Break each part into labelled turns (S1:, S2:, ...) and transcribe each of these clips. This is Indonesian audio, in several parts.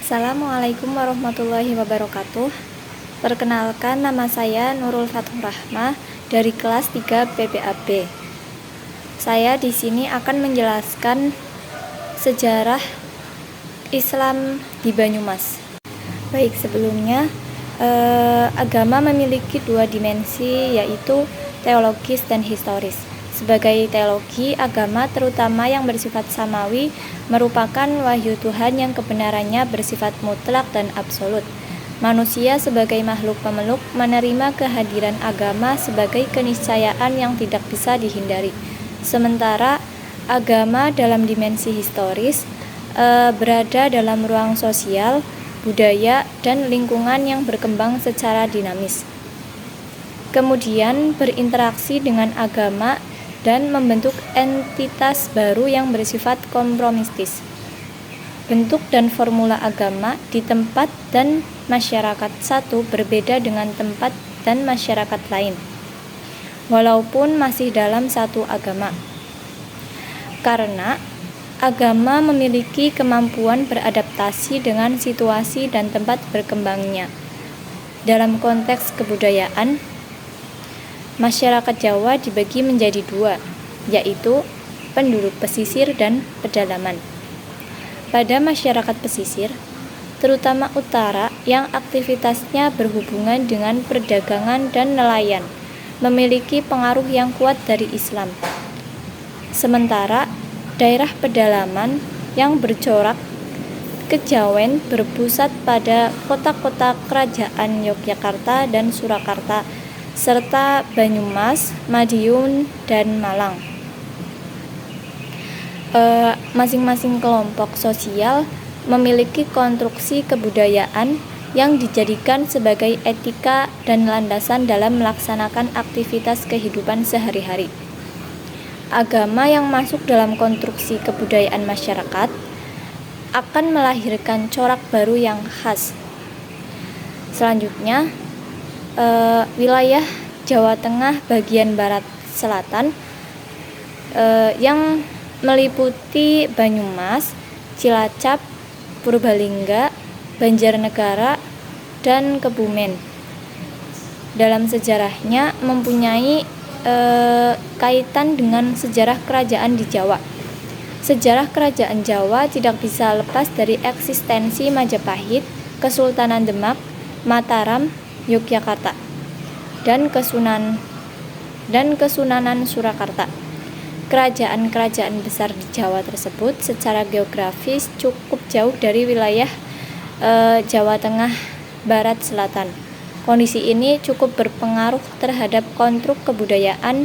S1: Assalamualaikum warahmatullahi wabarakatuh. Perkenalkan, nama saya Nurul Fathur Rahmah dari kelas 3 PPAB. Saya di sini akan menjelaskan sejarah Islam di Banyumas. Baik, sebelumnya agama memiliki dua dimensi, yaitu teologis dan historis. Sebagai teologi, agama terutama yang bersifat samawi merupakan wahyu Tuhan yang kebenarannya bersifat mutlak dan absolut. Manusia sebagai makhluk pemeluk menerima kehadiran agama sebagai keniscayaan yang tidak bisa dihindari. Sementara agama dalam dimensi historis berada dalam ruang sosial, budaya, dan lingkungan yang berkembang secara dinamis. Kemudian berinteraksi dengan agama dan membentuk entitas baru yang bersifat kompromistis. Bentuk dan formula agama di tempat dan masyarakat satu berbeda dengan tempat dan masyarakat lain, walaupun masih dalam satu agama. Karena agama memiliki kemampuan beradaptasi dengan situasi dan tempat berkembangnya. Dalam konteks kebudayaan, masyarakat Jawa dibagi menjadi dua, yaitu penduduk pesisir dan pedalaman. Pada masyarakat pesisir, terutama utara yang aktivitasnya berhubungan dengan perdagangan dan nelayan, memiliki pengaruh yang kuat dari Islam. Sementara daerah pedalaman yang bercorak kejawen berpusat pada kota-kota kerajaan Yogyakarta dan Surakarta, serta Banyumas, Madiun, dan Malang. Masing-masing kelompok sosial memiliki konstruksi kebudayaan yang dijadikan sebagai etika dan landasan dalam melaksanakan aktivitas kehidupan sehari-hari. Agama yang masuk dalam konstruksi kebudayaan masyarakat akan melahirkan corak baru yang khas. Selanjutnya, wilayah Jawa Tengah bagian barat selatan yang meliputi Banyumas, Cilacap, Purbalingga, Banjarnegara, dan Kebumen. Dalam sejarahnya mempunyai kaitan dengan sejarah kerajaan di Jawa. Sejarah kerajaan Jawa tidak bisa lepas dari eksistensi Majapahit, Kesultanan Demak, Mataram, Yogyakarta, dan Kesunanan Surakarta. Kerajaan-kerajaan besar di Jawa tersebut secara geografis cukup jauh dari wilayah Jawa Tengah Barat Selatan. Kondisi ini cukup berpengaruh terhadap konstruk kebudayaan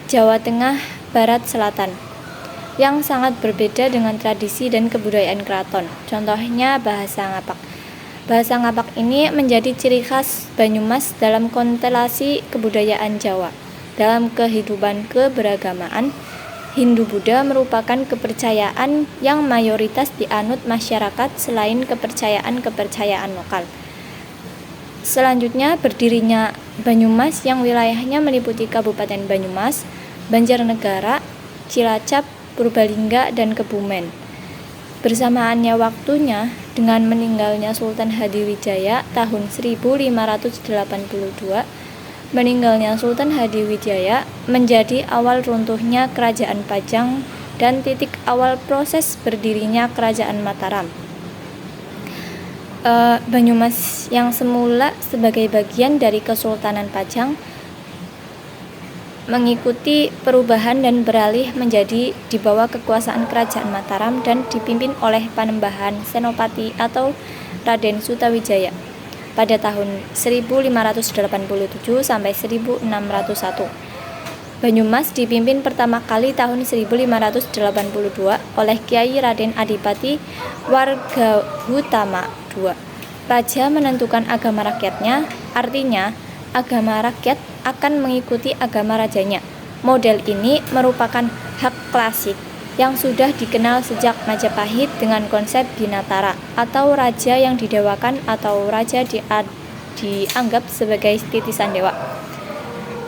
S1: Jawa Tengah Barat Selatan yang sangat berbeda dengan tradisi dan kebudayaan keraton. Contohnya bahasa Ngapak. Bahasa Ngapak ini menjadi ciri khas Banyumas dalam konstelasi kebudayaan Jawa. Dalam kehidupan keberagamaan, Hindu-Buddha merupakan kepercayaan yang mayoritas dianut masyarakat selain kepercayaan-kepercayaan lokal. Selanjutnya berdirinya Banyumas yang wilayahnya meliputi Kabupaten Banyumas, Banjarnegara, Cilacap, Purbalingga, dan Kebumen. Bersamaannya waktunya dengan meninggalnya Sultan Hadiwijaya tahun 1582, meninggalnya Sultan Hadiwijaya menjadi awal runtuhnya Kerajaan Pajang dan titik awal proses berdirinya Kerajaan Mataram. Banyumas yang semula sebagai bagian dari Kesultanan Pajang mengikuti perubahan dan beralih menjadi di bawah kekuasaan Kerajaan Mataram dan dipimpin oleh Panembahan Senopati atau Raden Sutawijaya pada tahun 1587 sampai 1601. Banyumas dipimpin pertama kali tahun 1582 oleh Kiai Raden Adipati Wargahutama II. Raja menentukan agama rakyatnya, artinya agama rakyat akan mengikuti agama rajanya. Model ini merupakan hak klasik yang sudah dikenal sejak Majapahit dengan konsep Dinatara atau raja yang didewakan atau raja dianggap sebagai titisan dewa.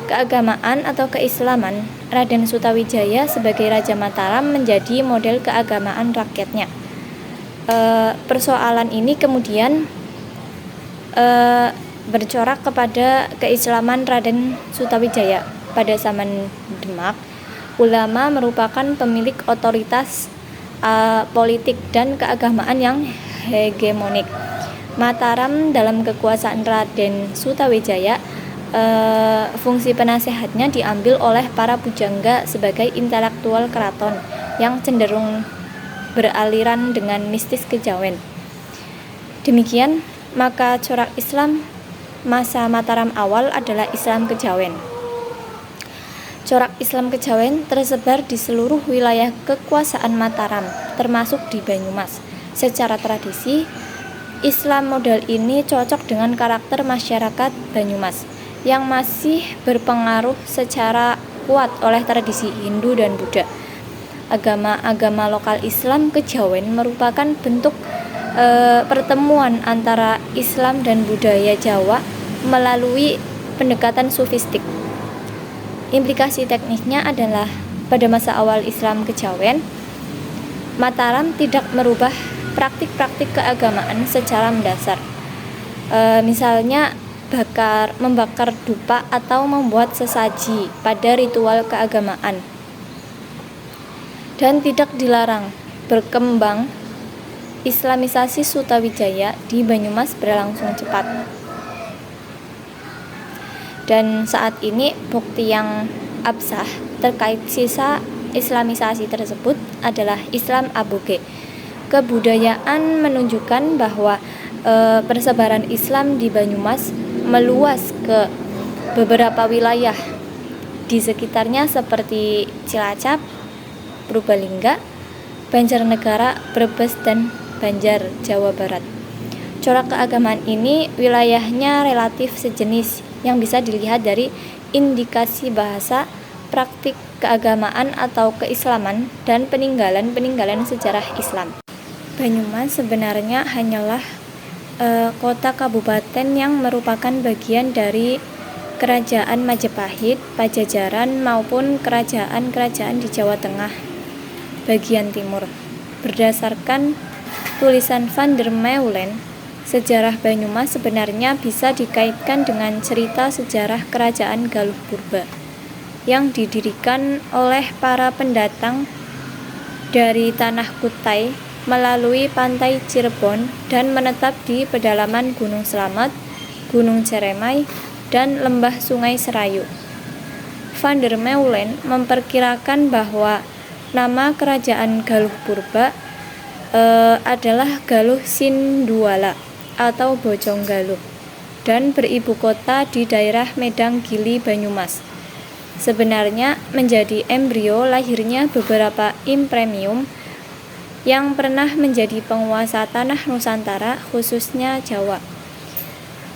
S1: Keagamaan atau keislaman, Raden Sutawijaya sebagai Raja Mataram menjadi model keagamaan rakyatnya. Persoalan ini kemudian bercorak kepada keislaman Raden Sutawijaya. Pada zaman Demak, ulama merupakan pemilik otoritas politik dan keagamaan yang hegemonik. Mataram dalam kekuasaan Raden Sutawijaya, fungsi penasehatnya diambil oleh para pujangga sebagai intelektual keraton yang cenderung beraliran dengan mistis kejawen. Demikian, maka corak Islam masa Mataram awal adalah Islam kejawen. Corak Islam kejawen tersebar di seluruh wilayah kekuasaan Mataram, termasuk di Banyumas. Secara tradisi, Islam model ini cocok dengan karakter masyarakat Banyumas yang masih berpengaruh secara kuat oleh tradisi Hindu dan Buddha. Agama-agama lokal Islam kejawen merupakan bentuk pertemuan antara Islam dan budaya Jawa melalui pendekatan sufistik. Implikasi teknisnya adalah pada masa awal Islam kejawen, Mataram tidak merubah praktik-praktik keagamaan secara mendasar. Misalnya membakar dupa atau membuat sesaji pada ritual keagamaan. Dan tidak dilarang. Berkembang Islamisasi Sutawijaya di Banyumas berlangsung cepat. Dan saat ini bukti yang absah terkait sisa Islamisasi tersebut adalah Islam aboge. Kebudayaan menunjukkan bahwa persebaran Islam di Banyumas meluas ke beberapa wilayah di sekitarnya seperti Cilacap, Purbalingga, Banjarnegara, Brebes, dan Banjar, Jawa Barat. Corak keagamaan ini wilayahnya relatif sejenis yang bisa dilihat dari indikasi bahasa, praktik keagamaan atau keislaman, dan peninggalan-peninggalan sejarah Islam. Banyumas sebenarnya hanyalah kota kabupaten yang merupakan bagian dari Kerajaan Majapahit, Pajajaran maupun kerajaan-kerajaan di Jawa Tengah bagian timur. Berdasarkan tulisan Van der Meulen, sejarah Banyumas sebenarnya bisa dikaitkan dengan cerita sejarah Kerajaan Galuh Purba yang didirikan oleh para pendatang dari tanah Kutai melalui pantai Cirebon dan menetap di pedalaman Gunung Slamet, Gunung Ceremai, dan lembah Sungai Serayu. Van der Meulen memperkirakan bahwa nama kerajaan Galuh Purba adalah Galuh Sinduala atau Bojong Galuh dan beribu kota di daerah Medang Gili, Banyumas. Sebenarnya menjadi embrio lahirnya beberapa impremium yang pernah menjadi penguasa tanah Nusantara, khususnya Jawa.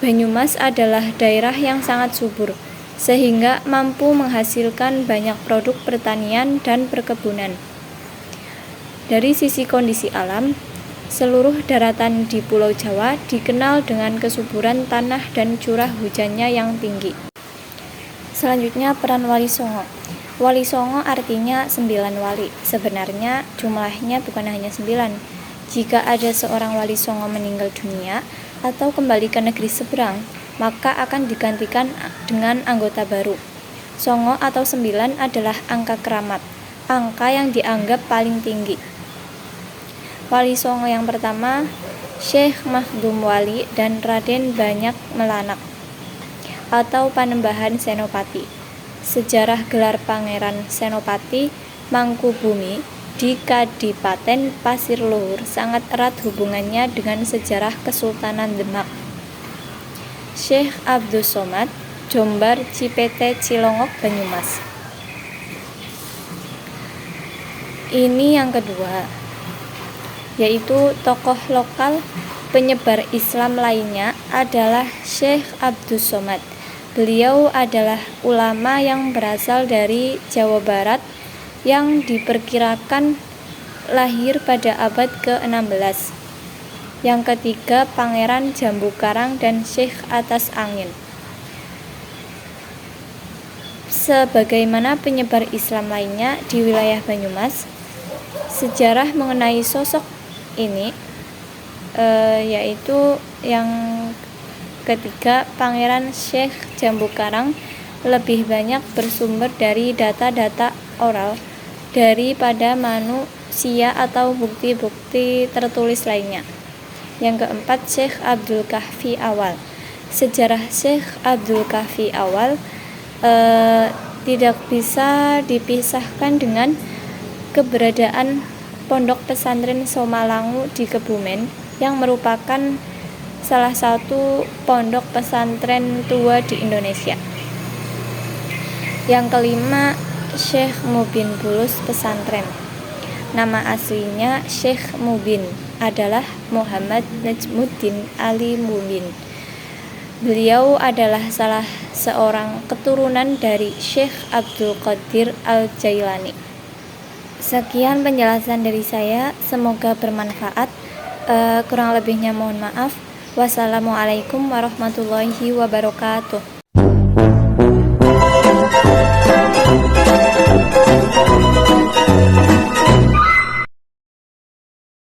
S1: Banyumas adalah daerah yang sangat subur, sehingga mampu menghasilkan banyak produk pertanian dan perkebunan. Dari sisi kondisi alam, seluruh daratan di Pulau Jawa dikenal dengan kesuburan tanah dan curah hujannya yang tinggi. Selanjutnya, peran Wali Songo. Wali Songo artinya 9 wali. Sebenarnya jumlahnya bukan hanya 9. Jika ada seorang Wali Songo meninggal dunia atau kembali ke negeri seberang, maka akan digantikan dengan anggota baru. Songo atau 9 adalah angka keramat, angka yang dianggap paling tinggi. Wali Songo yang pertama, Syekh Makhdum Wali dan Raden Banyak Melanak atau Panembahan Senopati. Sejarah gelar Pangeran Senopati Mangkubumi di Kadipaten Pasir Luhur sangat erat hubungannya dengan sejarah Kesultanan Demak. Syekh Abdus Somad, Jombar, Cipete, Cilongok, Banyumas. Ini yang kedua, yaitu tokoh lokal penyebar Islam lainnya adalah Syekh Abdus Somad. Beliau adalah ulama yang berasal dari Jawa Barat yang diperkirakan lahir pada abad ke-16. Yang ketiga, Pangeran Jambu Karang dan Syekh Atas Angin. Sebagaimana penyebar Islam lainnya di wilayah Banyumas, sejarah mengenai sosok ini yaitu yang ketiga, Pangeran Syekh Jambu Karang lebih banyak bersumber dari data-data oral daripada manusia atau bukti-bukti tertulis lainnya. Yang keempat, Syekh Abdul Kahfi Awal. Sejarah Syekh Abdul Kahfi Awal tidak bisa dipisahkan dengan keberadaan Pondok Pesantren Somalangu di Kebumen yang merupakan salah satu pondok pesantren tua di Indonesia. Yang kelima, Syekh Mubin Bulus Pesantren. Nama aslinya Syekh Mubin adalah Muhammad Najmuddin Ali Mubin. Beliau adalah salah seorang keturunan dari Syekh Abdul Qadir Al-Jailani. Sekian penjelasan dari saya, semoga bermanfaat. Kurang lebihnya mohon maaf. Wassalamualaikum warahmatullahi wabarakatuh.